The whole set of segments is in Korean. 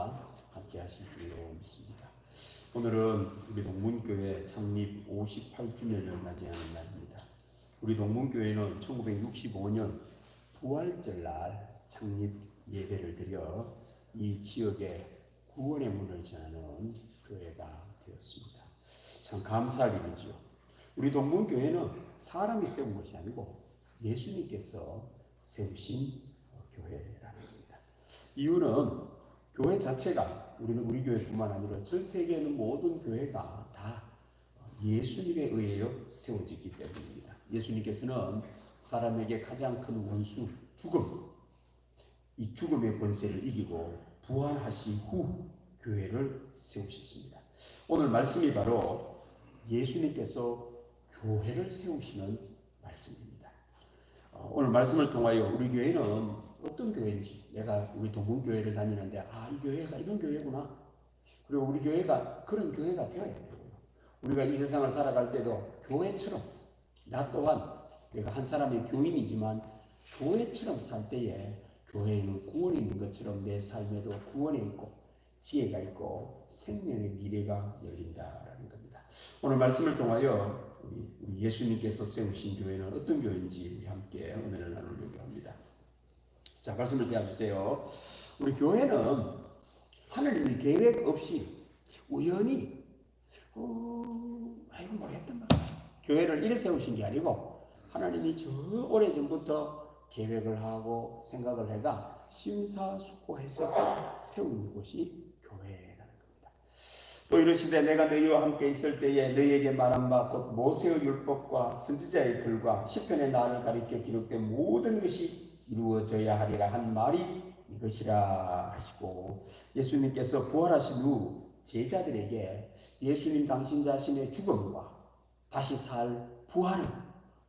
은혜가 함께 하실 줄로 믿습니다. 오늘은 우리 동문교회 창립 58주년을 맞이하는 날입니다. 우리 동문교회는 1965년 부활절날 창립 예배를 드려 이 지역에 구원의 문을 전하는 교회가 되었습니다. 참 감사할 일이죠. 우리 동문교회는 사람이 세운 것이 아니고 예수님께서 세우신 교회라는 겁니다. 이유는 교회 자체가 우리 교회뿐만 아니라 전 세계에 있는 모든 교회가 다 예수님에 의하여 세워졌기 때문입니다. 예수님께서는 사람에게 가장 큰 원수 죽음, 이 죽음의 권세를 이기고 부활하신 후 교회를 세우셨습니다. 오늘 말씀이 바로 예수님께서 교회를 세우시는 말씀입니다. 오늘 말씀을 통하여 우리 교회는 어떤 교회인지, 내가 우리 동문교회를 다니는데 이 교회가 이런 교회구나, 그리고 우리 교회가 그런 교회가 되어야 돼요. 우리가 이 세상을 살아갈 때도 교회처럼, 나 또한 내가 한 사람의 교인이지만 교회처럼 살 때에 교회에는 구원이 있는 것처럼 내 삶에도 구원이 있고 지혜가 있고 생명의 미래가 열린다라는 겁니다. 오늘 말씀을 통하여 우리 예수님께서 세우신 교회는 어떤 교회인지 우리 함께 은혜를 나누려고 합니다. 자, 말씀을 대하주세요. 우리 교회는 하나님의 계획 없이 우연히 이거 모르겠단 말이야. 교회를 이래 세우신 게 아니고 하나님이 저 오래전부터 계획을 하고 생각을 해가 심사숙고해서 세우는 곳이 교회라는 겁니다. 또 이르시되 내가 너희와 함께 있을 때에 너희에게 말한 바 곧 모세의 율법과 선지자의 글과 시편의 나를 가리켜 기록된 모든 것이 이루어져야 하리라 한 말이 이것이라 하시고, 예수님께서 부활하신 후 제자들에게 예수님 당신 자신의 죽음과 다시 살 부활은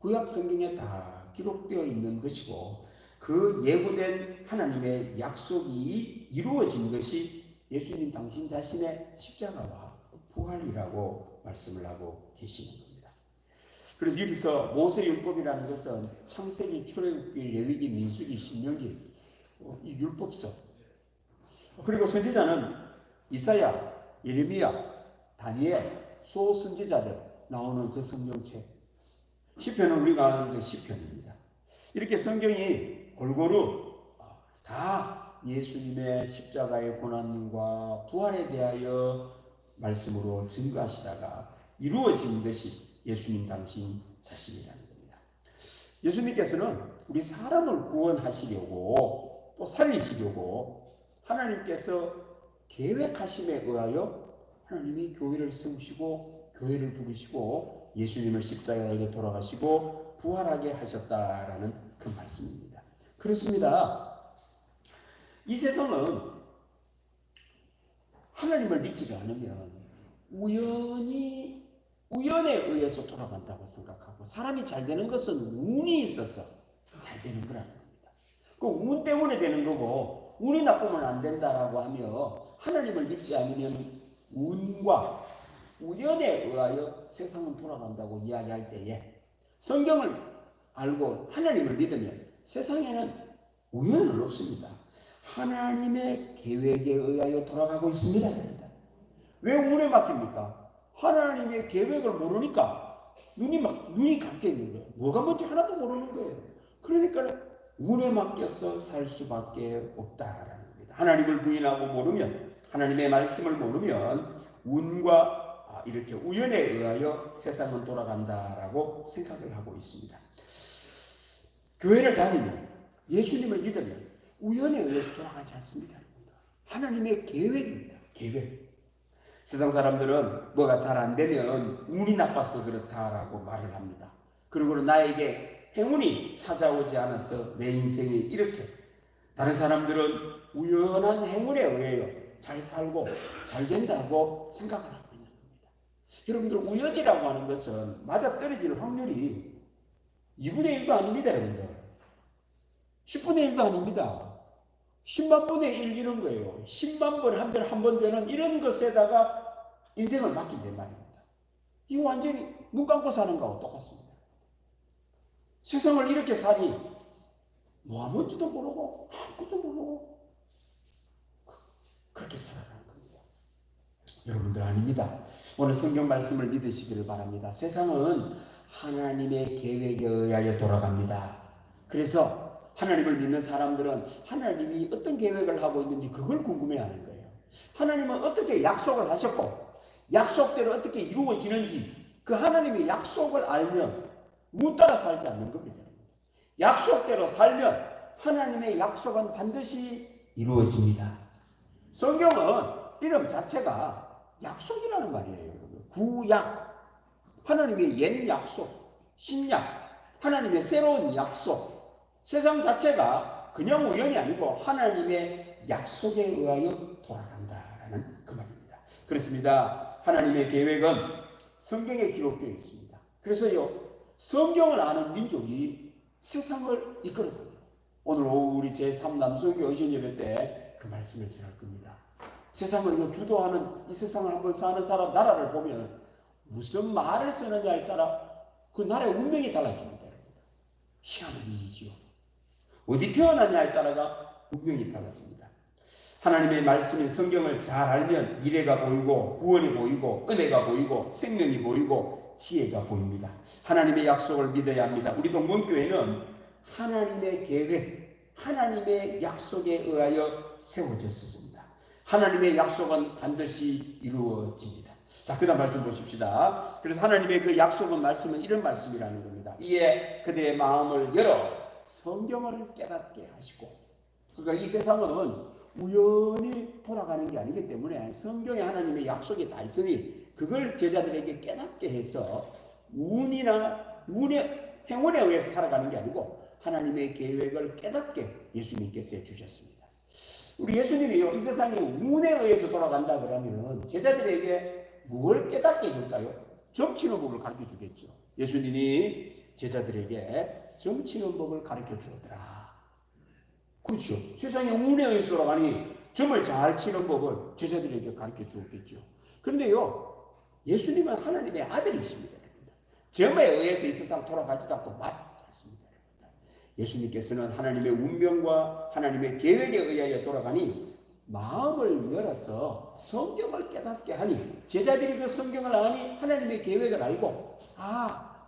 구약 성경에 다 기록되어 있는 것이고 그 예고된 하나님의 약속이 이루어진 것이 예수님 당신 자신의 십자가와 부활이라고 말씀을 하고 계시는 겁니다. 그래서 여기서 모세율법이라는 것은 창세기, 출애굽기, 레위기, 민수기, 신명기, 이 율법서, 그리고 선지자는 이사야, 예레미야, 다니엘, 소선지자들 나오는 그 성경책, 시편은 우리가 아는 그 시편입니다. 이렇게 성경이 골고루 다 예수님의 십자가의 고난과 부활에 대하여 말씀으로 증거하시다가 이루어진 것이 예수님 당신 자신이라는 겁니다. 예수님께서는 우리 사람을 구원하시려고 또 살리시려고 하나님께서 계획하심에 의하여 하나님이 교회를 세우시고 교회를 부르시고 예수님을 십자가에 돌아가시고 부활하게 하셨다라는 그 말씀입니다. 그렇습니다. 이 세상은 하나님을 믿지 않으면 우연에 의해서 돌아간다고 생각하고, 사람이 잘 되는 것은 운이 있어서 잘 되는 거라는 겁니다. 그 운 때문에 되는 거고, 운이 나쁘면 안 된다라고 하며 하나님을 믿지 않으면 운과 우연에 의하여 세상은 돌아간다고 이야기할 때에, 성경을 알고 하나님을 믿으면 세상에는 우연은 없습니다. 하나님의 계획에 의하여 돌아가고 있습니다. 왜 운에 맡깁니까? 하나님의 계획을 모르니까 눈이 감겨 있는 거예요. 뭐가 뭔지 하나도 모르는 거예요. 그러니까 운에 맡겨서 살 수밖에 없다라는 겁니다. 하나님을 부인하고 모르면, 하나님의 말씀을 모르면 운과 이렇게 우연에 의하여 세상은 돌아간다라고 생각을 하고 있습니다. 교회를 다니면, 예수님을 믿으면 우연에 의해서 돌아가지 않습니다. 하나님의 계획입니다. 계획. 세상 사람들은 뭐가 잘 안 되면 운이 나빠서 그렇다라고 말을 합니다. 그리고 나에게 행운이 찾아오지 않아서 내 인생이 이렇게, 다른 사람들은 우연한 행운에 의하여 잘 살고 잘 된다고 생각을 하고 있는 겁니다. 여러분들, 우연이라고 하는 것은 맞아떨어질 확률이 2분의 1도 아닙니다. 여러분들 10분의 1도 아닙니다. 10만 분의 1 이런 거예요. 10만 번 한 번 되는 이런 것에다가 인생을 맡긴단 말입니다. 이거 완전히 눈 감고 사는 거하고 똑같습니다. 세상을 이렇게 사니 뭐 하는지도 모르고 아무것도 모르고 그렇게 살아가는 겁니다. 여러분들 아닙니다. 오늘 성경 말씀을 믿으시기를 바랍니다. 세상은 하나님의 계획에 의하여 돌아갑니다. 그래서 하나님을 믿는 사람들은 하나님이 어떤 계획을 하고 있는지 그걸 궁금해하는 거예요. 하나님은 어떻게 약속을 하셨고 약속대로 어떻게 이루어지는지 그 하나님의 약속을 알면 문 따라 살지 않는 겁니다. 약속대로 살면 하나님의 약속은 반드시 이루어집니다. 성경은 이름 자체가 약속이라는 말이에요. 구약, 하나님의 옛 약속, 신약, 하나님의 새로운 약속. 세상 자체가 그냥 우연이 아니고 하나님의 약속에 의하여 돌아간다라는 그 말입니다. 그렇습니다. 하나님의 계획은 성경에 기록되어 있습니다. 그래서요, 성경을 아는 민족이 세상을 이끌어갑니다. 오늘 오후 우리 제3남소교 의신예배 때 그 말씀을 전할 겁니다. 세상을 주도하는 이 세상을 한번 사는 사람 나라를 보면 무슨 말을 쓰느냐에 따라 그 나라의 운명이 달라집니다. 희한한 일이지요. 어디 태어났냐에 따라가 운명이 달라집니다. 하나님의 말씀인 성경을 잘 알면 미래가 보이고 구원이 보이고 은혜가 보이고 생명이 보이고 지혜가 보입니다. 하나님의 약속을 믿어야 합니다. 우리 동문교회는 하나님의 계획, 하나님의 약속에 의하여 세워졌습니다. 하나님의 약속은 반드시 이루어집니다. 자, 그 다음 말씀 보십시다. 그래서 하나님의 그 약속은 말씀은 이런 말씀이라는 겁니다. 이에 그들의 마음을 열어 성경을 깨닫게 하시고, 그러니까 이 세상은 우연히 돌아가는 게 아니기 때문에 성경에 하나님의 약속이 다 있으니 그걸 제자들에게 깨닫게 해서 행운에 의해서 살아가는 게 아니고 하나님의 계획을 깨닫게 예수님께서 해주셨습니다. 우리 예수님이요, 이 세상에 운에 의해서 돌아간다 그러면 제자들에게 뭘 깨닫게 해줄까요? 점치는 법을 가르쳐 주겠죠. 예수님이 제자들에게 점치는 법을 가르쳐 주었더라. 그렇죠. 세상에 운에 의해서 돌아가니 점을 잘 치는 법을 제자들에게 가르쳐 주었겠죠. 그런데요, 예수님은 하나님의 아들이십니다. 점에 의해서 이 세상 돌아가지도 않고 맞습니다. 예수님께서는 하나님의 운명과 하나님의 계획에 의하여 돌아가니 마음을 열어서 성경을 깨닫게 하니 제자들이 그 성경을 아니 하나님의 계획을 알고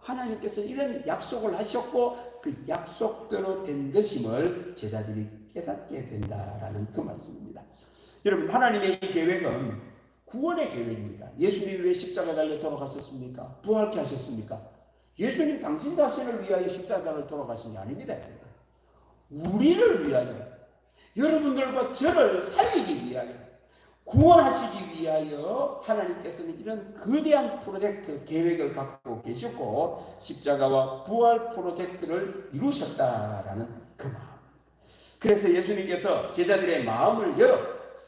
하나님께서 이런 약속을 하셨고 그 약속대로 된 것임을 제자들이 깨닫게 된다라는 그 말씀입니다. 여러분, 하나님의 이 계획은 구원의 계획입니다. 예수님이 왜 십자가 달려 돌아가셨습니까? 부활케 하셨습니까? 예수님 당신 자신을 위하여 십자가를 돌아가신 게 아닙니다. 우리를 위하여, 여러분들과 저를 살리기 위하여, 구원하시기 위하여 하나님께서는 이런 거대한 프로젝트 계획을 갖고 계셨고 십자가와 부활 프로젝트를 이루셨다라는 그 마음. 그래서 예수님께서 제자들의 마음을 열어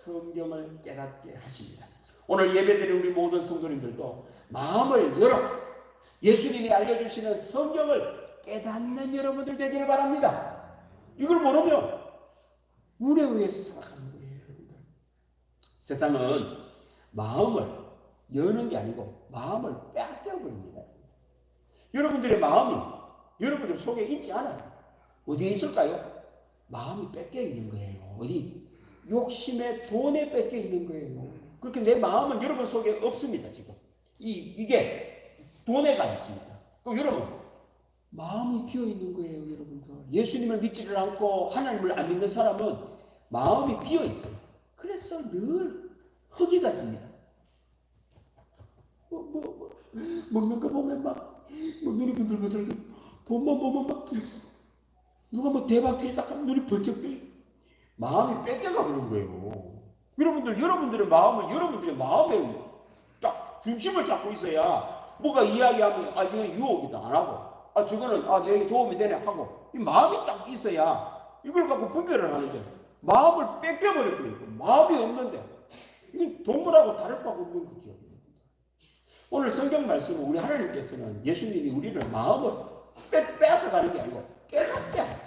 성경을 깨닫게 하십니다. 오늘 예배드리는 우리 모든 성도님들도 마음을 열어 예수님이 알려주시는 성경을 깨닫는 여러분들 되기를 바랍니다. 이걸 모르면 운에 의해서 살아가는 거예요. 여러분들. 세상은 마음을 여는 게 아니고 마음을 빼앗겨버립니다. 여러분들의 마음이 여러분들 속에 있지 않아요. 어디에 있을까요? 마음이 뺏겨 있는 거예요. 어디? 욕심에 돈에 뺏겨 있는 거예요. 그렇게 내 마음은 여러분 속에 없습니다. 지금 이게 돈에 가 있습니다. 그럼 여러분 마음이 비어 있는 거예요. 여러분들 예수님을 믿지를 않고 하나님을 안 믿는 사람은 마음이 비어 있어요. 그래서 늘 허기가 집니다. 먹는 거 보면 막 눈이 부들부들, 돈만 보면 막 누가 대박 터지다 하면 눈이 번쩍 떠요. 마음이 뺏겨가 버린 거예요. 여러분들의 마음은 여러분들의 마음에 딱 중심을 잡고 있어야 뭐가 이야기하면 이건 유혹이다 안 하고 저거는 내게 도움이 되네 하고 이 마음이 딱 있어야 이걸 갖고 분별을 하는데 마음을 뺏겨버렸거든요. 마음이 없는데 이건 동물하고 다를 바가 없는 거죠. 오늘 성경 말씀은 우리 하나님께서는 예수님이 우리를 마음을 뺏어가는 게 아니고 깨닫게 하고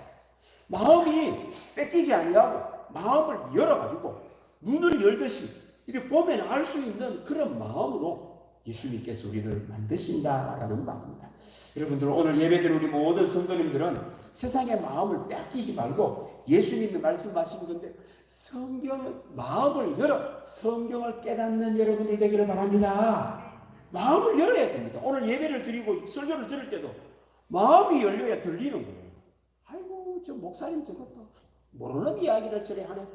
마음이 뺏기지 아니하고 마음을 열어가지고 눈을 열듯이 이렇게 보면 알 수 있는 그런 마음으로 예수님께서 우리를 만드신다라는 말입니다. 여러분들 오늘 예배드린 우리 모든 성도님들은 세상의 마음을 뺏기지 말고 예수님이 말씀하신 건데 성경은 마음을 열어 성경을 깨닫는 여러분들 되기를 바랍니다. 마음을 열어야 됩니다. 오늘 예배를 드리고 설교를 들을 때도 마음이 열려야 들리는 거예요. 아이고 저 목사님 저것도 모르는 이야기를 저래 하네.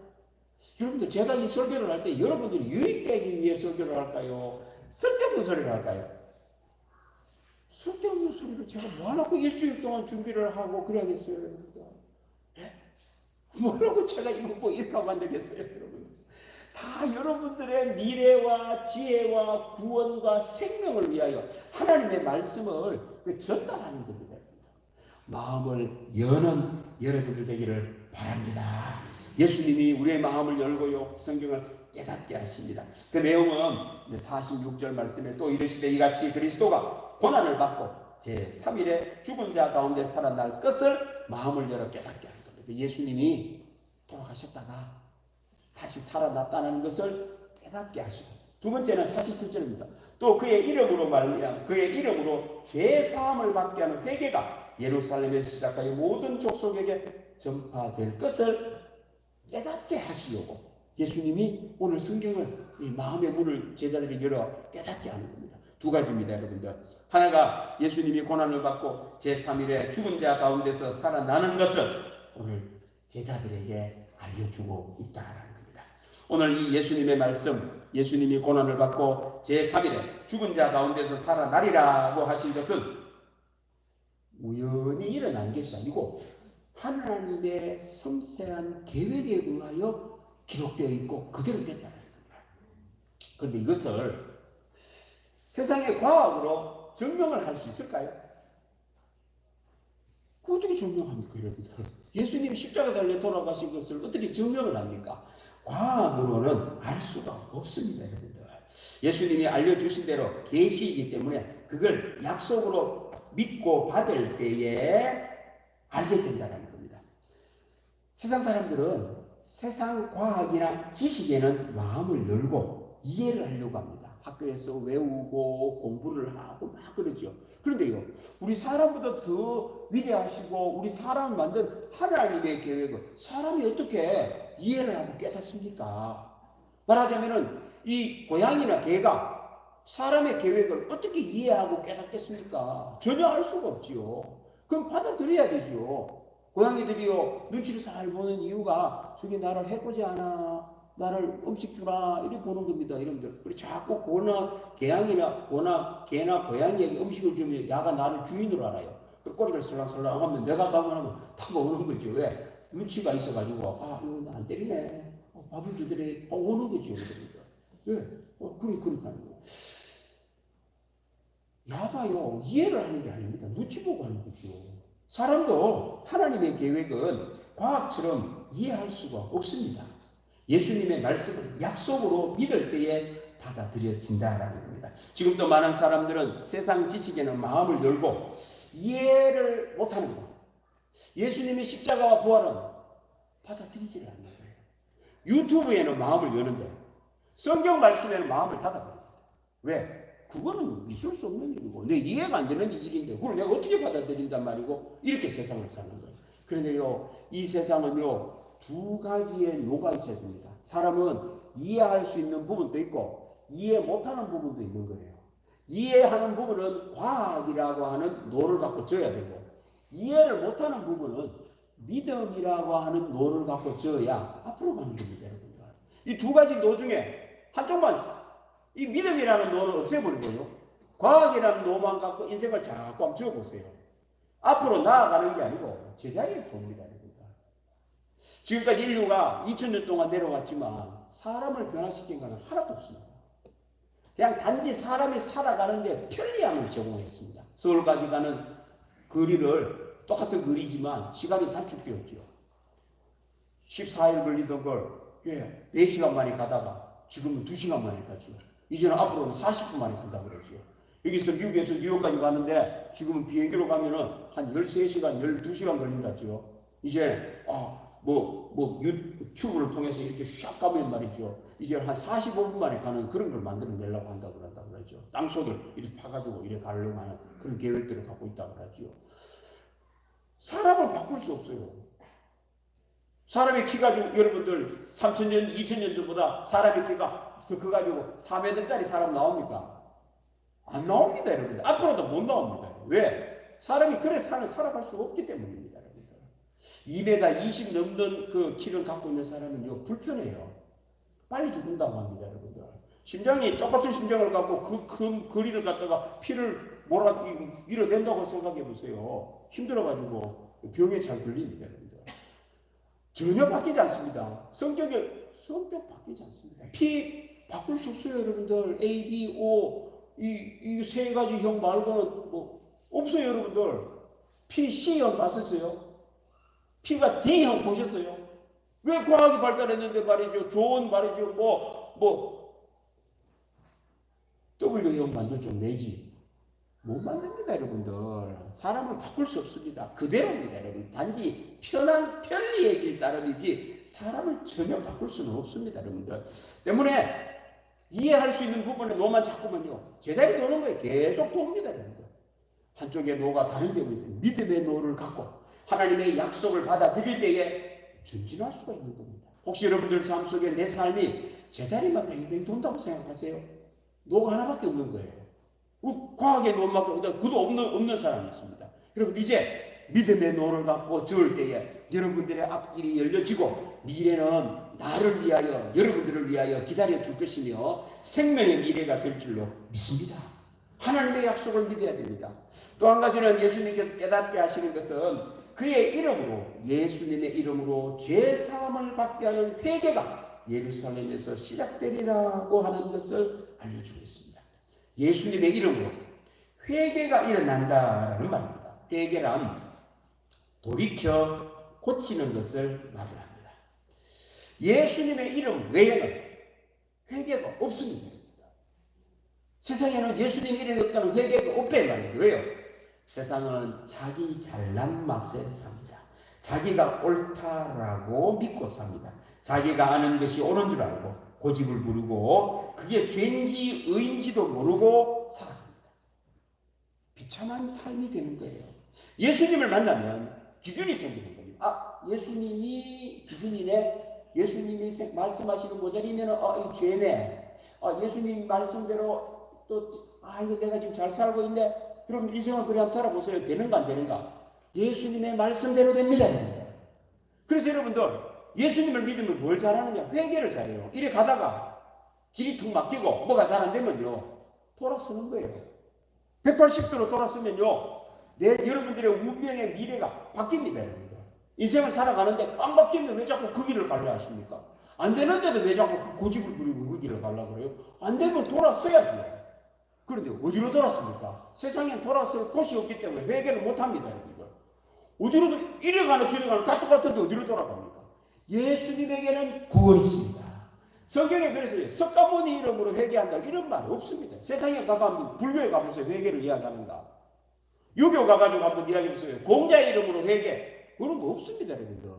여러분들 제가 이 설교를 할 때 여러분들이 유익되기 위해 설교를 할까요? 쓸데없는 소리를 할까요? 쓸데없는 소리를 제가 뭐하라고 일주일 동안 준비를 하고 그래야겠어요, 여러분들. 예? 뭐라고 제가 이거 뭐 이렇게 하고 앉아겠어요, 여러분. 다 여러분들의 미래와 지혜와 구원과 생명을 위하여 하나님의 말씀을 전달하는 겁니다. 마음을 여는 여러분들 되기를 바랍니다. 예수님이 우리의 마음을 열고요 성경을 깨닫게 하십니다. 그 내용은 46절 말씀에 또 이르시되 이같이 그리스도가 고난을 받고 제3일에 죽은 자 가운데 살아날 것을 마음을 열어 깨닫게 하는 겁니다. 예수님이 돌아가셨다가 다시 살아났다는 것을 깨닫게 하시고, 두 번째는 47절입니다. 또 그의 이름으로 말미암아 그의 이름으로 죄 사함을 받게 하는 회개가 예루살렘에서 시작하여 모든 족속에게 전파될 것을 깨닫게 하시려고 예수님이 오늘 성경을 이 마음의 문을 제자들이 열어 깨닫게 하는 겁니다. 두 가지입니다, 여러분들. 하나가 예수님이 고난을 받고 제3일에 죽은 자 가운데서 살아나는 것을 오늘 제자들에게 알려주고 있다는 겁니다. 오늘 이 예수님의 말씀, 예수님이 고난을 받고 제3일에 죽은 자 가운데서 살아나리라고 하신 것은 우연히 일어난 것이 아니고 하나님의 섬세한 계획에 의하여 기록되어 있고 그대로 됐다는 겁니다. 그런데 이것을 세상의 과학으로 증명을 할 수 있을까요? 어떻게 증명합니까, 여러분들? 예수님이 십자가 달려 돌아가신 것을 어떻게 증명을 합니까? 과학으로는 알 수가 없습니다, 여러분들. 예수님이 알려주신 대로 계시이기 때문에 그걸 약속으로 믿고 받을 때에 알게 된다는 겁니다. 세상 사람들은 세상 과학이나 지식에는 마음을 열고 이해를 하려고 합니다. 학교에서 외우고 공부를 하고 막 그러죠. 그런데요, 우리 사람보다 더 위대하시고 우리 사람을 만든 하나님의 계획을 사람이 어떻게 이해를 하고 깨닫습니까? 말하자면은 이 고양이나 개가 사람의 계획을 어떻게 이해하고 깨닫겠습니까? 전혀 알 수가 없지요. 그럼 받아들여야 되죠. 고양이들이요 눈치를 잘 보는 이유가 저게 나를 해코지 않아, 나를 음식 주라 이렇게 보는 겁니다. 여러분들 우리 자꾸 개나 고양이에게 음식을 주면 야가 나를 주인으로 알아요. 그 꼬리를 설랑설랑 하면 내가 가면 다 오는 거죠. 왜? 눈치가 있어가지고 이거 안 때리네, 밥을 주더래 오는 거죠. 여러분들. 왜? 그러니까요. 야가요 이해를 하는 게 아닙니다. 눈치 보고 하는 거죠. 사람도 하나님의 계획은 과학처럼 이해할 수가 없습니다. 예수님의 말씀을 약속으로 믿을 때에 받아들여진다라는 겁니다. 지금도 많은 사람들은 세상 지식에는 마음을 열고 이해를 못하는 겁니다. 예수님의 십자가와 부활은 받아들이지를 않는 거예요. 유튜브에는 마음을 여는데 성경 말씀에는 마음을 닫아버립니다. 왜? 그거는 있을 수 없는 일이고 내 이해가 안 되는 일인데 그걸 내가 어떻게 받아들인단 말이고 이렇게 세상을 사는 거예요. 그런데요 이 세상은요 두 가지의 묘가 있어야 됩니다. 사람은 이해할 수 있는 부분도 있고 이해 못하는 부분도 있는 거예요. 이해하는 부분은 과학이라고 하는 노를 갖고 져야 되고 이해를 못하는 부분은 믿음이라고 하는 노를 갖고 져야 앞으로 가는 겁니다. 여러분들. 이 두 가지 노 중에 한쪽만 이 믿음이라는 노를 없애버리고요. 과학이라는 노만 갖고 인생을 자꾸 한번 지어보세요. 앞으로 나아가는 게 아니고 제자리에 봅니다. 지금까지 인류가 2000년 동안 내려왔지만 사람을 변화시킨 것은 하나도 없습니다. 그냥 단지 사람이 살아가는데 편리함을 제공했습니다. 서울까지 가는 거리를 똑같은 거리지만 시간이 단축되었죠. 14일 걸리던 걸 4시간 만에 가다가 지금은 2시간 만에 가죠. 이제는 앞으로는 40분 만에 간다고 그러죠. 여기서 미국에서 뉴욕까지 가는데 지금은 비행기로 가면은 한 13시간, 12시간 걸린다죠. 이제 튜브를 통해서 이렇게 샥 가면 말이죠. 이제 한 45분 만에 가는 그런 걸 만들어내려고 한다고 그러죠. 땅속을 이렇게 파가지고 이렇게 가려고 하는 그런 계획들을 갖고 있다고 그러죠. 사람을 바꿀 수 없어요. 사람의 키가 좀 여러분들 3,000년, 2,000년 전보다 사람의 키가 그 가지고 4m짜리 사람 나옵니까? 안 나옵니다, 여러분들. 앞으로도 못 나옵니다. 왜? 사람이 그래 살아갈 수가 없기 때문입니다, 여러분들. 2m 20 넘는 그 키를 갖고 있는 사람은요, 불편해요. 빨리 죽는다고 합니다, 여러분들. 심장이 똑같은 심장을 갖고 그 큰 거리를 갖다가 피를 밀어낸다고 생각해 보세요. 힘들어가지고 병에 잘 걸립니다, 여러분들. 전혀 바뀌지 않습니다. 성격 바뀌지 않습니다. P 바꿀 수 없어요, 여러분들. A, B, O 이 세 가지 형 말고는 뭐 없어요, 여러분들. P, C형 봤었어요? P가 D형 보셨어요? 왜 과학이 발달했는데 말이죠. 좋은 말이죠. W형 만들 좀 내지. 못 만듭니다, 여러분들. 사람을 바꿀 수 없습니다. 그대로입니다, 여러분. 단지 편리해질 따름이지 사람을 전혀 바꿀 수는 없습니다, 여러분들. 때문에 이해할 수 있는 부분에 노만 자꾸만요. 제자리 도는 거예요. 계속 돕니다, 여러분들. 한쪽에 노가 다른 점이 있어요. 믿음의 노를 갖고 하나님의 약속을 받아들일 때에 전진할 수가 있는 겁니다. 혹시 여러분들 삶 속에 내 삶이 제자리만 뱅뱅 돈다고 생각하세요? 노가 하나밖에 없는 거예요. 과학의 노만큼 구도 없는 사람이 있습니다. 여러분 이제 믿음의 노를 갖고 저을 때에 여러분들의 앞길이 열려지고 미래는 나를 위하여 여러분들을 위하여 기다려 줄 것이며 생명의 미래가 될 줄로 믿습니다. 하나님의 약속을 믿어야 됩니다. 또 한 가지는 예수님께서 깨닫게 하시는 것은 그의 이름으로 예수님의 이름으로 죄사함을 받게 하는 회개가 예루살렘에서 시작되리라고 하는 것을 알려주고 있습니다. 예수님의 이름으로 회개가 일어난다라는 말입니다. 회개란 돌이켜 고치는 것을 말을 합니다. 예수님의 이름 외에는 회개가 없습니다. 세상에는 예수님 이름이 없다는 회개가 없단 말이에요. 왜요? 세상은 자기 잘난 맛에 삽니다. 자기가 옳다라고 믿고 삽니다. 자기가 아는 것이 옳은 줄 알고 고집을 부르고 그게 죄인지 의인지도 모르고 살아갑니다. 비참한 삶이 되는 거예요. 예수님을 만나면 기준이 생기는 겁니다. 예수님이 기준이네. 예수님이 말씀하시는 모자리면 이 죄네. 예수님 말씀대로 이거 내가 지금 잘 살고 있네. 그럼 인생을 그래 한번 살아보세요. 되는가 안 되는가? 예수님의 말씀대로 됩니다. 그래서 여러분들 예수님을 믿으면 뭘 잘하느냐? 회개를 잘해요. 이래 가다가 길이 툭 막히고 뭐가 잘 안 되면요. 돌아서는 거예요. 180도로 돌아서면요. 여러분들의 운명의 미래가 바뀝니다. 여러분들. 인생을 살아가는데 꽉 막히면 왜 자꾸 그 길을 가려 하십니까? 안 되는데도 왜 자꾸 그 고집을 부리고 그 길을 가려고 그래요? 안 되면 돌아서야죠. 그런데 어디로 돌았습니까? 세상엔 돌아설 곳이 없기 때문에 회개를 못합니다. 여러분들. 어디로 이리 가는 저리 가는 다 똑같은데 어디로 돌아갑니까? 예수님에게는 구원이 있습니다. 성경에 그래서 석가모니 이름으로 회개한다 이런 말 없습니다. 세상에 가면 불교에 가보세요. 회개를 이야기하는가? 유교 가가지고 한번 이야기해보세요. 공자의 이름으로 회개 그런 거 없습니다. 여러분들.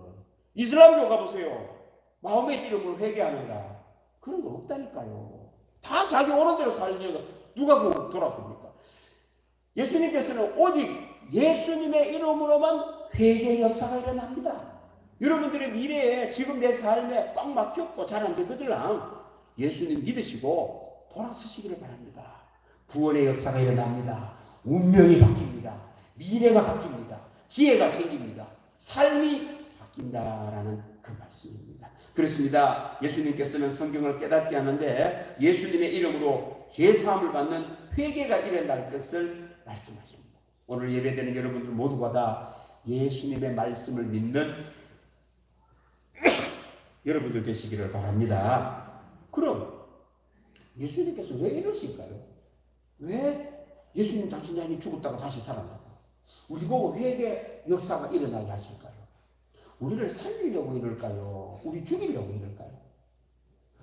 이슬람교 가보세요. 마음의 이름으로 회개하는가? 그런 거 없다니까요. 다 자기 오는 대로 살려고 누가 그 돌아봅니까? 예수님께서는 오직 예수님의 이름으로만 회개의 역사가 일어납니다. 여러분들의 미래에 지금 내 삶에 꽉 막혔고 잘 안 되거들랑 예수님 믿으시고 돌아서시기를 바랍니다. 구원의 역사가 일어납니다. 운명이 바뀝니다. 미래가 바뀝니다. 지혜가 생깁니다. 삶이 바뀐다라는 그 말씀입니다. 그렇습니다. 예수님께서는 성경을 깨닫게 하는데 예수님의 이름으로 죄사함을 받는 회개가 일어날 것을 말씀하십니다. 오늘 예배되는 여러분들 모두가 다 예수님의 말씀을 믿는 여러분들 되시기를 바랍니다. 그럼 예수님께서 왜 이러실까요? 왜 예수님 당신이 죽었다가 다시 살아났다? 우리 보고 회개 역사가 일어나게 하실까요? 우리를 살리려고 이럴까요? 우리 죽이려고 이럴까요?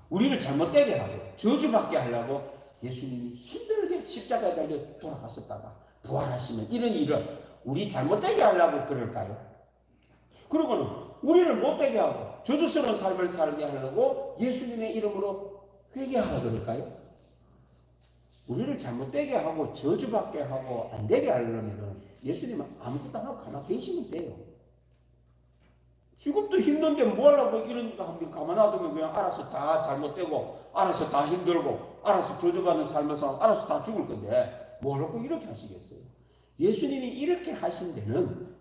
우리를 잘못되게 하고 저주받게 하려고 예수님이 힘들게 십자가에 달려 돌아가셨다가 부활하시면 이런 일을 우리 잘못되게 하려고 그럴까요? 그러고는 우리를 못되게 하고 저주스러운 삶을 살게 하려고 예수님의 이름으로 회개하라 그럴까요? 우리를 잘못되게 하고 저주받게 하고 안 되게 하려면 예수님은 아무것도 안 하고 가만히 계시면 돼요. 지금도 힘든데 뭐 하려고 이런 거 한번 가만 놔두면 그냥 알아서 다 잘못되고, 알아서 다 힘들고, 알아서 저주받는 삶에서 알아서 다 죽을 건데, 뭐 하려고 이렇게 하시겠어요? 예수님이 이렇게 하신 데는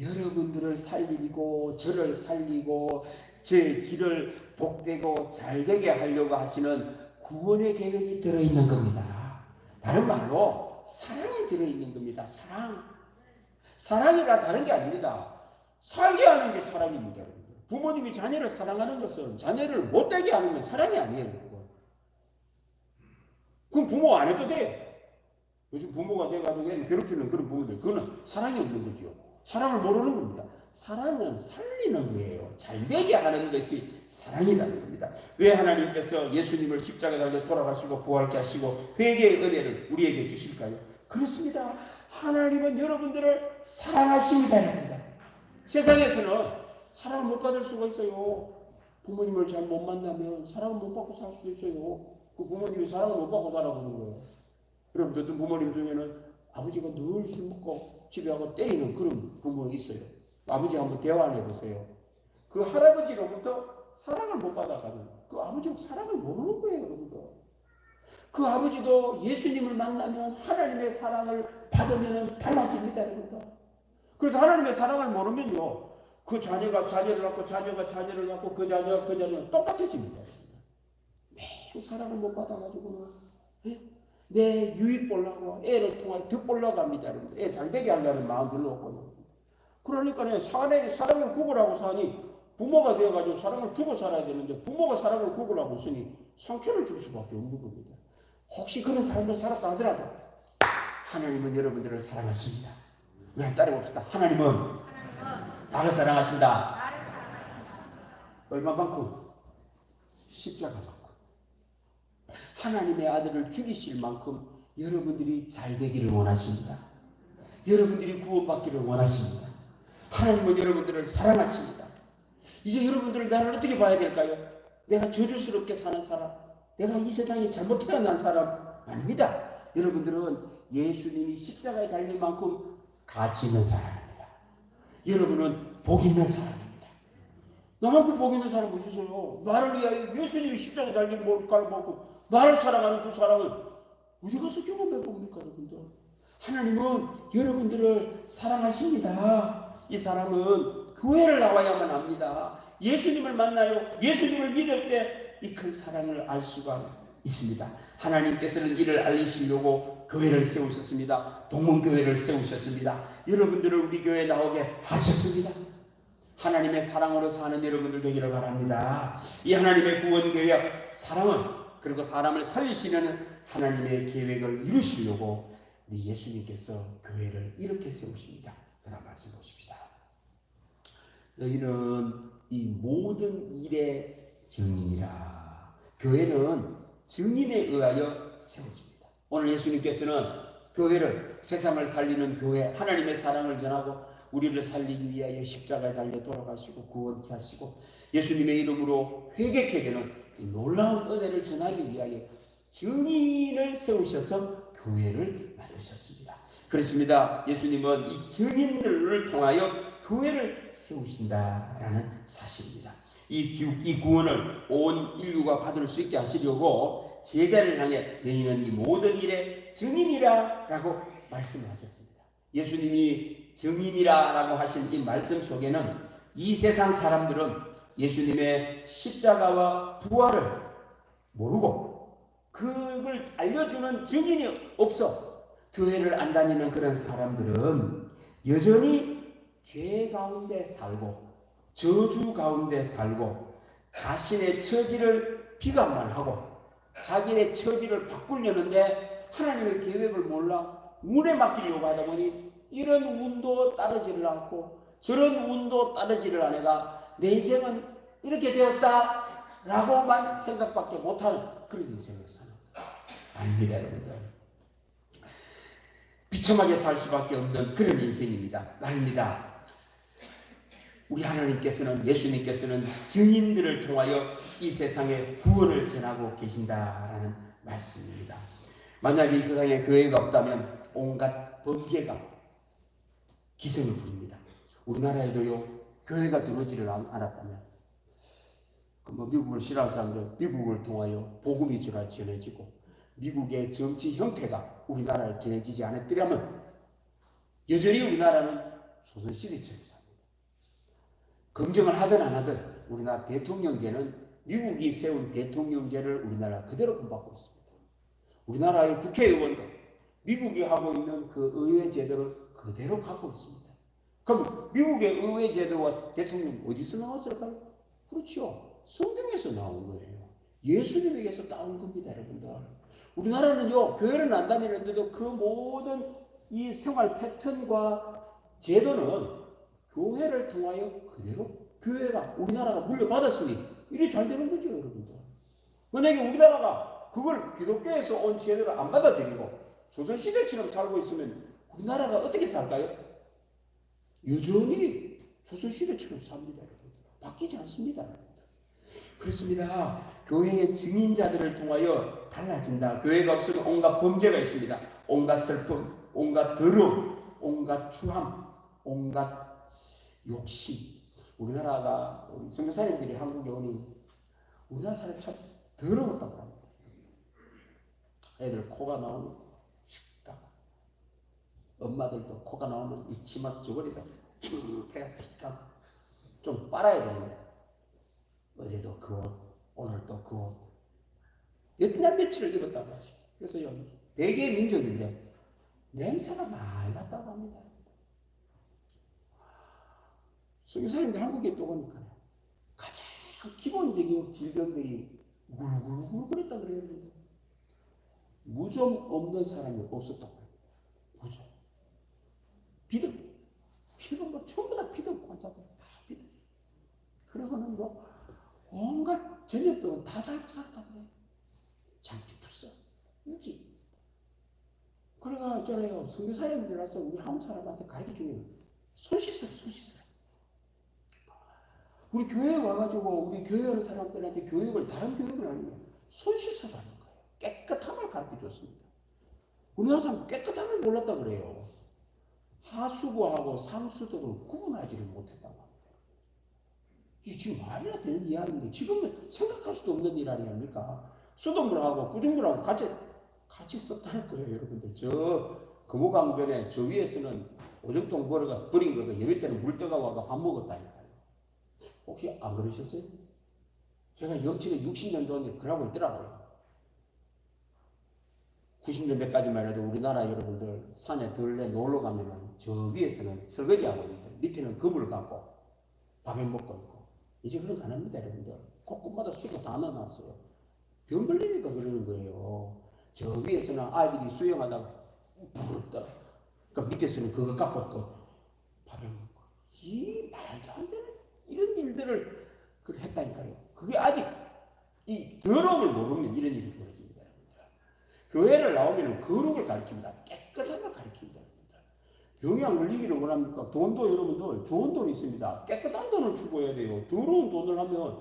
여러분들을 살리고, 저를 살리고, 제 길을 복되고 잘되게 하려고 하시는 구원의 계획이 들어있는 겁니다. 다른 말로, 사랑이 들어있는 겁니다. 사랑. 사랑이라 다른 게 아닙니다. 살게 하는 게 사랑입니다. 부모님이 자녀를 사랑하는 것은 자녀를 못되게 하는 건 사랑이 아니에요. 그럼 부모 안 해도 돼. 요즘 부모가 돼가지고 괴롭히는 그런 부모들, 그거는 사랑이 없는 거죠. 사랑을 모르는 겁니다. 사랑은 살리는 거예요. 잘되게 하는 것이 사랑이라는 겁니다. 왜 하나님께서 예수님을 십자가에 달려 돌아가시고 부활케 하시고 회개의 은혜를 우리에게 주실까요? 그렇습니다. 하나님은 여러분들을 사랑하십니다. 세상에서는 사랑을 못 받을 수가 있어요. 부모님을 잘 못 만나면 사랑을 못 받고 살 수도 있어요. 그 부모님이 사랑을 못 받고 살아보는 거예요. 여러분, 어떤 부모님 중에는 아버지가 늘 술 먹고 집에 가고 때리는 그런 부모가 있어요. 아버지 한번 대화를 해보세요. 그 할아버지로부터 사랑을 못 받아가지고 그 아버지는 사랑을 모르는 거예요. 여러분들. 그 아버지도 예수님을 만나면 하나님의 사랑을 받으면 달라집니다. 여러분들. 그래서 하나님의 사랑을 모르면요, 그 자녀가 자녀를 갖고 자녀가 자녀를 갖고 그 자녀가 그 자녀는 똑같아집니다. 매일 사랑을 못 받아가지고는 내 유익 보려고 애를 통해 득보려고 합니다. 애 잘되게 하려는 마음 별로 없거든요. 그러니까 사랑을 구걸하고 사니 부모가 되어가지고 사랑을 주고 살아야 되는데 부모가 사랑을 구걸하고 있으니 상처를 줄 수밖에 없는 겁니다. 혹시 그런 삶을 살았다 하더라도 하나님은 여러분들을 사랑하십니다. 우리 한번 따라봅시다. 하나님은 나를 사랑하신다. 얼마만큼? 십자가만큼. 하나님의 아들을 죽이실 만큼 여러분들이 잘 되기를 원하십니다. 여러분들이 구원받기를 원하십니다. 하나님은 여러분들을 사랑하십니다. 이제 여러분들은 나를 어떻게 봐야 될까요? 내가 저주스럽게 사는 사람, 내가 이 세상에 잘못 태어난 사람 아닙니다. 여러분들은 예수님이 십자가에 달릴 만큼 가치 있는 사람입니다. 여러분은 복 있는 사람입니다. 나만큼 복 있는 사람 어디서요? 나를 위하여 예수님이 십자가에 달린 mol가를 먹고 나를 사랑하는 그 사랑을 어디 가서 경험해 봅니까, 여러분들? 하나님은 여러분들을 사랑하십니다. 이 사람은 교회를 나와야만 합니다. 예수님을 만나요. 예수님을 믿을 때 이 큰 사랑을 알 수가 있습니다. 하나님께서는 이를 알리시려고 교회를 세우셨습니다. 동문교회를 세우셨습니다. 여러분들을 우리 교회에 나오게 하셨습니다. 하나님의 사랑으로 사는 여러분들 되기를 바랍니다. 이 하나님의 구원계획, 사랑은, 그리고 사람을 살리시는 하나님의 계획을 이루시려고 우리 예수님께서 교회를 이렇게 세우십니다. 그런 말씀 보십시다. 너희는 이 모든 일의 증인이라. 교회는 증인에 의하여 세워집니다. 오늘 예수님께서는 교회를, 세상을 살리는 교회, 하나님의 사랑을 전하고 우리를 살리기 위하여 십자가에 달려 돌아가시고 구원케 하시고 예수님의 이름으로 회개케 되는 놀라운 은혜를 전하기 위하여 증인을 세우셔서 교회를 만드셨습니다. 그렇습니다. 예수님은 이 증인들을 통하여 교회를 세우신다라는 사실입니다. 이 구원을 온 인류가 받을 수 있게 하시려고 제자를 향해 너희는 이 모든 일의 증인이라 라고 말씀을 하셨습니다. 예수님이 증인이라 라고 하신 이 말씀 속에는 이 세상 사람들은 예수님의 십자가와 부활을 모르고 그걸 알려주는 증인이 없어 교회를 안 다니는 그런 사람들은 여전히 죄 가운데 살고 저주 가운데 살고 자신의 처지를 비관만 하고 자기의 처지를 바꾸려는데 하나님의 계획을 몰라 운에 맡기려고 하다 보니 이런 운도 따르지를 않고 저런 운도 따르지를 않아가 내 인생은 이렇게 되었다 라고만 생각밖에 못하는 그런 인생을 사는 아닙니다. 여러분들, 비참하게 살 수밖에 없는 그런 인생입니다. 아닙니다. 우리 하나님께서는, 예수님께서는 증인들을 통하여 이 세상에 구원을 전하고 계신다라는 말씀입니다. 만약에 이 세상에 교회가 없다면 온갖 범죄가 기승을 부립니다. 우리나라에도요, 교회가 들어오지를 않았다면, 뭐 미국을 싫어하는 사람들, 미국을 통하여 복음이 전해지고 미국의 정치 형태가 우리나라에 전해지지 않았더라면 여전히 우리나라는 조선시대처럼 삽니다. 검증을 하든 안 하든 우리나라 대통령제는 미국이 세운 대통령제를 우리나라 그대로 본받고 있습니다. 우리나라의 국회의원도 미국이 하고 있는 그 의회 제도를 그대로 갖고 있습니다. 그럼 미국의 의회 제도와 대통령 어디서 나왔을까요? 그렇죠. 성경에서 나온 거예요. 예수님에게서 나온 겁니다, 여러분들. 우리나라는요, 교회를 안 다니는데도 그 모든 이 생활 패턴과 제도는 교회를 통하여 그대로 교회가 우리나라가 물려받았으니 이리 잘 되는 거죠, 여러분들. 만약에 우리나라가 그걸 기독교에서 온 제도를 안 받아들이고 조선시대처럼 살고 있으면 우리나라가 어떻게 살까요? 여전히 조선시대처럼 삽니다, 여러분들. 바뀌지 않습니다, 여러분들. 그렇습니다. 교회의 증인자들을 통하여 달라진다. 교회가 없으면 온갖 범죄가 있습니다. 온갖 슬픔, 온갖 더러움, 온갖 추함, 온갖 욕심. 우리나라가 우리 선교사님들이 한국에 오니 우리나라 사람이 참 더러웠다고 합니다. 애들 코가 나오면 식다. 엄마들도 코가 나오면 이 치마 저고리가 배가 픽하고 좀 빨아야 되는데 어제도 그 옷, 오늘도 그 옷. 몇날 며칠을 입었다고 하죠. 그래서 대개 민족인데 냄새가 많이 났다고 합니다. 선교사님들 한국에 또 오니까 가장 기본적인 질병들이 굴굴굴 그랬다 그래요. 무좀 없는 사람이 없었다고 해요. 무좀. 비듬. 피도 뭐 전부 다 비듬 관자들 다 비듬. 그러고는 뭐 온갖 전염병은 다 달고 살았다고 해요. 장기풀서, 이지. 그래가 있잖아요. 선교사님들 와서 우리 한국 사람한테 가르쳐주면 손 씻어요, 손 씻어요. 우리 교회에 와가지고 우리 교회 오는 사람들한테 교육을 다른 교육을 아니면 손 씻어라는 거예요. 깨끗함을 가르쳐줬습니다. 우리나라 사람 깨끗함을 몰랐다 그래요. 하수구하고 상수도를 구분하지를 못했다고 합니다. 이게 지금 말이나 되는 이야기인데 지금은 생각할 수도 없는 일 아닙니까? 수돗물하고 꾸중물하고 같이 썼다는 거예요, 여러분들. 저 금호강변에 저 위에서는 오정통 버려가 버린 거가 예배 때는 물때가 와가 밥 먹었다니까요. 혹시 안 그러셨어요? 제가 영치는 60년 전에 그러고 있더라고요. 90년대까지만 해도 우리나라 여러분들 산에 들레 놀러 가면은 저 위에서는 설거지하고 있는데 밑에는 그물을 갖고 밥에 먹고 있고 이제 그런 거 안 합니다, 여러분들. 곳곳마다 수도 다 넣어놨어요. 병 걸리니까 그러는 거예요. 저 위에서는 아이들이 수영하다가 부르다. 그러니까 밑에서는 그거 갖고 또 밥을 먹고. 이 말도 안 되는 이런 일들을 했다니까요. 그게 아직 이 더러움을 모르면 이런 일이 벌어집니다. 교회를 나오면 거룩을 가르칩니다. 깨끗한 걸 가르칩니다. 병이 안 걸리기를 원합니까? 돈도 여러분들 좋은 돈이 있습니다. 깨끗한 돈을 주고 해야 돼요. 더러운 돈을 하면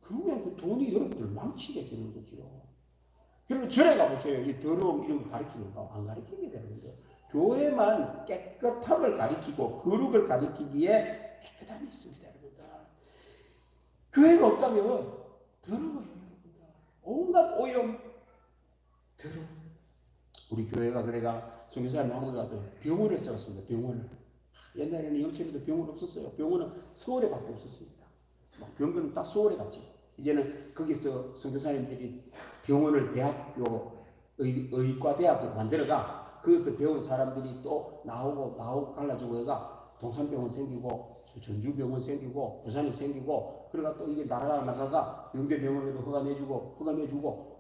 그러면 그 돈이 여러분들 망치게 되는 거죠. 그리고 절에 가보세요. 이 더러움 이런 거 가르치는 거 안 가르칩니다. 여러분들. 교회만 깨끗함을 가르치고 거룩을 가르치기에 깨끗함이 있습니다. 여러분들. 교회가 없다면 더러워요. 여러분들. 온갖 오염 더러워. 우리 교회가 그래가 선교사님 한국에 가서 병원을 세웠습니다. 병원을. 옛날에는 영천에도 병원 없었어요. 병원은 서울에 밖에 없었습니다. 병원은 딱 서울에 갔죠. 이제는 거기서 선교사님들이 병원을 대학교 의과대학으로 만들어가 거기서 배운 사람들이 또 나오고 갈라지고 해가 동산병원 생기고 전주병원 생기고 부산이 생기고 그러가 또 이게 나가가 영대병원에도 허가내주고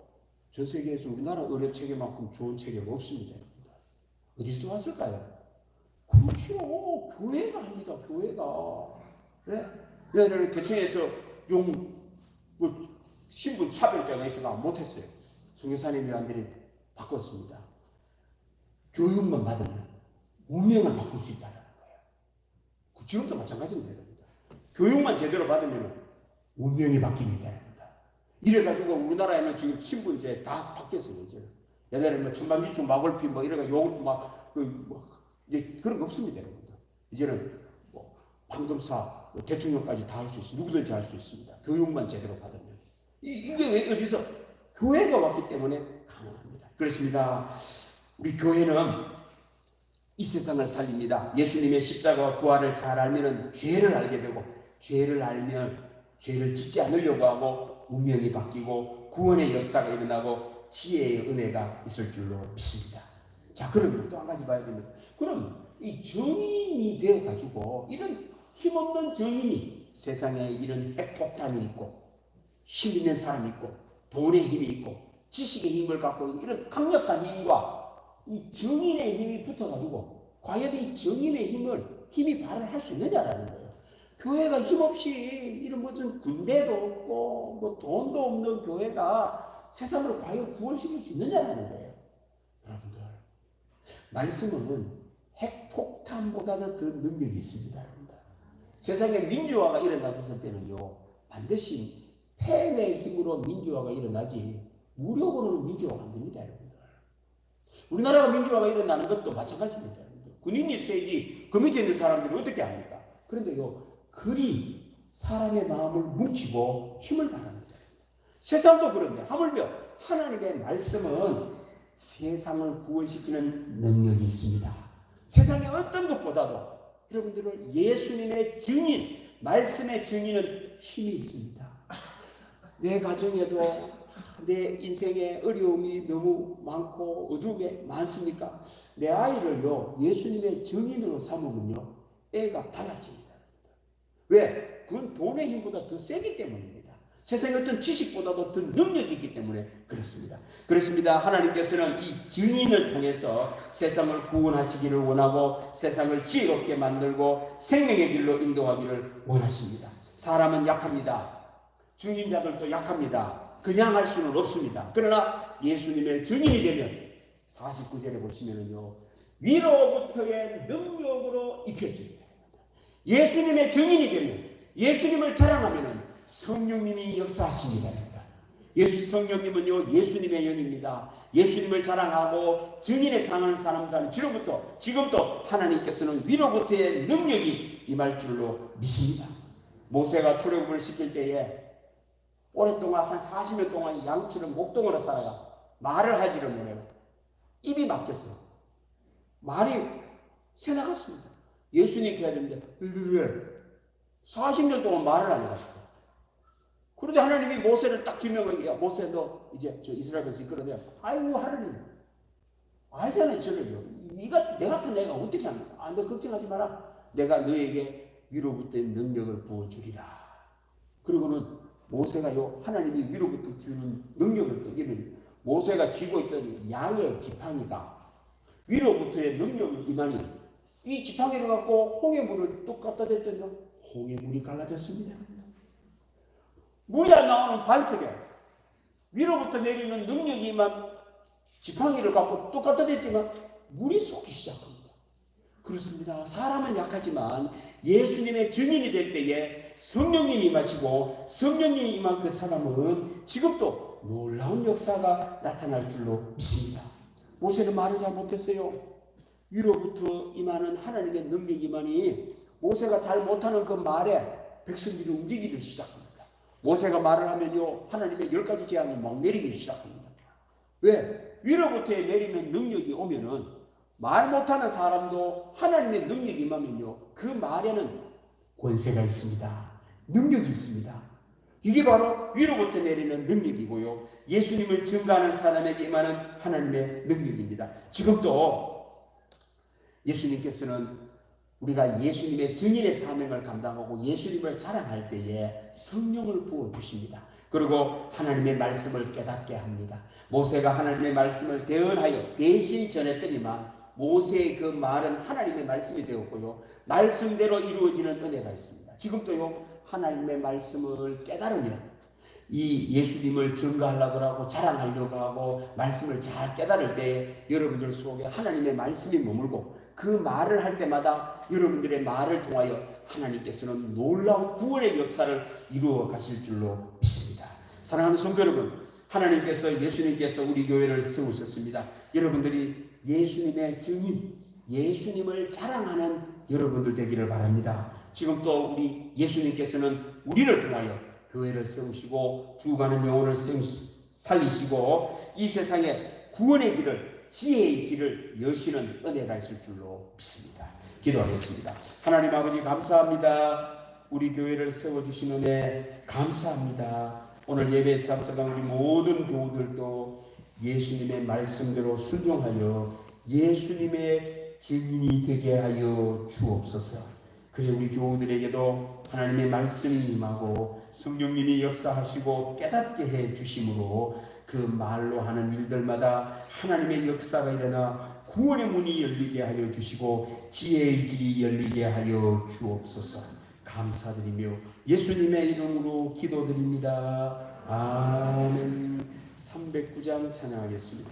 전 세계에서 우리나라 의료 체계만큼 좋은 체계가 없습니다. 어디서 왔을까요? 그렇죠. 교회가 합니다. 교회가. 네? 얘네는 개천에서 신분 차별자가 있어가 못했어요. 선교사님들이 바꿨습니다. 교육만 받으면 운명을 바꿀 수 있다는 거예요. 지금도 마찬가지입니다. 교육만 제대로 받으면 운명이 바뀝니다. 이래가지고 우리나라에는 지금 신분제 다 바뀌었어요. 옛날에는 천방지축 마골피 이래가 욕을 이제 그런 거 없습니다. 여러분들. 이제는 방금사 대통령까지 다 할 수 있습니다. 누구든지 할 수 있습니다. 교육만 제대로 받으면. 이게 왜 어디서? 교회가 왔기 때문에 가능합니다. 그렇습니다. 우리 교회는 이 세상을 살립니다. 예수님의 십자가와 부활을 잘 알면 죄를 알게 되고, 죄를 알면 죄를 짓지 않으려고 하고 운명이 바뀌고 구원의 역사가 일어나고 지혜의 은혜가 있을 줄로 믿습니다. 자, 그럼 또 한 가지 봐야 됩니다. 그럼 이 정인이 되어가지고 이런 힘없는 정인이 세상에 이런 핵폭탄이 있고 힘 있는 사람이 있고 돈의 힘이 있고 지식의 힘을 갖고 있는 이런 강력한 힘과 이 정인의 힘이 붙어가지고 과연 이 정인의 힘이 발휘할 수 있느냐라는 거예요. 교회가 힘없이 이런 무슨 군대도 없고 뭐 돈도 없는 교회가 세상을 과연 구원시킬 수 있느냐라는 거예요. 여러분들, 말씀은 핵폭탄보다는 더 능력이 있습니다. 여러분들. 세상에 민주화가 일어났을 때는요, 반드시 폐의 힘으로 민주화가 일어나지 무력으로는 민주화가 안 됩니다. 여러분들. 우리나라가 민주화가 일어나는 것도 마찬가지입니다. 여러분들. 군인이 세지 그 밑에 있는 사람들이 어떻게 합니까? 그런데요, 글이 사람의 마음을 뭉치고 힘을 발합니다. 세상도 그런데 하물며 하나님의 말씀은 세상을 구원시키는 능력이 있습니다. 세상의 어떤 것보다도 여러분들은 예수님의 증인, 말씀의 증인은 힘이 있습니다. 내 가정에도 내 인생에 어려움이 너무 많고 어둠이 많습니까? 내 아이를요, 예수님의 증인으로 삼으면요, 애가 달라집니다. 왜? 그건 돈의 힘보다 더 세기 때문입니다. 세상의 어떤 지식보다도 더 능력이 있기 때문에 그렇습니다. 그렇습니다. 하나님께서는 이 증인을 통해서 세상을 구원하시기를 원하고 세상을 지혜롭게 만들고 생명의 길로 인도하기를 원하십니다. 사람은 약합니다. 증인자들도 약합니다. 그냥 할 수는 없습니다. 그러나 예수님의 증인이 되면 49절에 보시면은요, 위로부터의 능력으로 입혀집니다. 예수님의 증인이 되면, 예수님을 자랑하면 성령님이 역사하십니다. 성령님은요, 예수님의 영입니다. 예수님을 자랑하고 증인의 상을 사는 사람, 지금도 하나님께서는 위로부터의 능력이 임할 줄로 믿습니다. 모세가 출애굽을 시킬 때에 오랫동안 한 40년 동안 양치를 목동으로 살아야 말을 하지를 못해요. 입이 막혔어. 말이 새 나갔습니다. 예수님께 해야 되는데 왜? 40년 동안 말을 안 해가지고. 그런데 하나님이 모세를 딱 지명을, 야 모세 너 이제 저 이스라엘 백성 이끌어내. 아이고 하나님 알잖아요. 저를요. 내 같은 내가 어떻게 합니까? 아, 너 걱정하지 마라. 내가 너에게 위로부터 능력을 부어주리라. 그리고는 모세가요, 하나님이 위로부터 주는 능력을 또 이런 모세가 쥐고 있던 양의 지팡이가 위로부터의 능력을 임하니 이 지팡이를 갖고 홍해물을 뚝 갖다 댔더니 홍해물이 갈라졌습니다. 물이 안 나오는 반석에 위로부터 내리는 능력이 임한 지팡이를 갖고 뚝 갖다 댔더니 물이 솟기 시작합니다. 그렇습니다. 사람은 약하지만 예수님의 증인이 될 때에 성령님이 임하시고 성령님이 임한 그 사람은 지금도 놀라운 역사가 나타날 줄로 믿습니다. 모세는 말을 잘 못했어요. 위로부터 임하는 하나님의 능력이 임하니 모세가 잘 못하는 그 말에 백성들이 움직이기 시작합니다. 모세가 말을 하면요, 하나님의 10가지 재앙이 막 내리기 시작합니다. 왜? 위로부터 내리는 능력이 오면은 말 못하는 사람도 하나님의 능력이 임하면요, 그 말에는 권세가 있습니다. 능력이 있습니다. 이게 바로 위로부터 내리는 능력이고요, 예수님을 증거하는 사람에게 임하는 하나님의 능력입니다. 지금도 예수님께서는 우리가 예수님의 증인의 사명을 감당하고 예수님을 자랑할 때에 성령을 부어주십니다. 그리고 하나님의 말씀을 깨닫게 합니다. 모세가 하나님의 말씀을 대언하여 대신 전했더니만 모세의 그 말은 하나님의 말씀이 되었고요, 말씀대로 이루어지는 은혜가 있습니다. 지금도요, 하나님의 말씀을 깨달으면 이 예수님을 증거하려고 하고 자랑하려고 하고 말씀을 잘 깨달을 때 여러분들 속에 하나님의 말씀이 머물고 그 말을 할 때마다 여러분들의 말을 통하여 하나님께서는 놀라운 구원의 역사를 이루어 가실 줄로 믿습니다. 사랑하는 성도 여러분, 하나님께서 예수님께서 우리 교회를 세우셨습니다. 여러분들이 예수님의 증인, 예수님을 자랑하는 여러분들 되기를 바랍니다. 지금 또 우리 예수님께서는 우리를 통하여 교회를 세우시고 죽어가는 영혼을 살리시고 이 세상에 구원의 길을, 지혜의 길을 여시는 은혜가 있을 줄로 믿습니다. 기도하겠습니다. 하나님 아버지 감사합니다. 우리 교회를 세워주신 은혜 감사합니다. 오늘 예배에 참석한 우리 모든 교우들도 예수님의 말씀대로 순종하여 예수님의 증인이 되게 하여 주옵소서. 그래 우리 교우들에게도 하나님의 말씀이 임하고 성령님이 역사하시고 깨닫게 해 주심으로 그 말로 하는 일들마다 하나님의 역사가 일어나 구원의 문이 열리게 하여 주시고 지혜의 길이 열리게 하여 주옵소서. 감사드리며 예수님의 이름으로 기도드립니다. 아멘. 309장 찬양하겠습니다.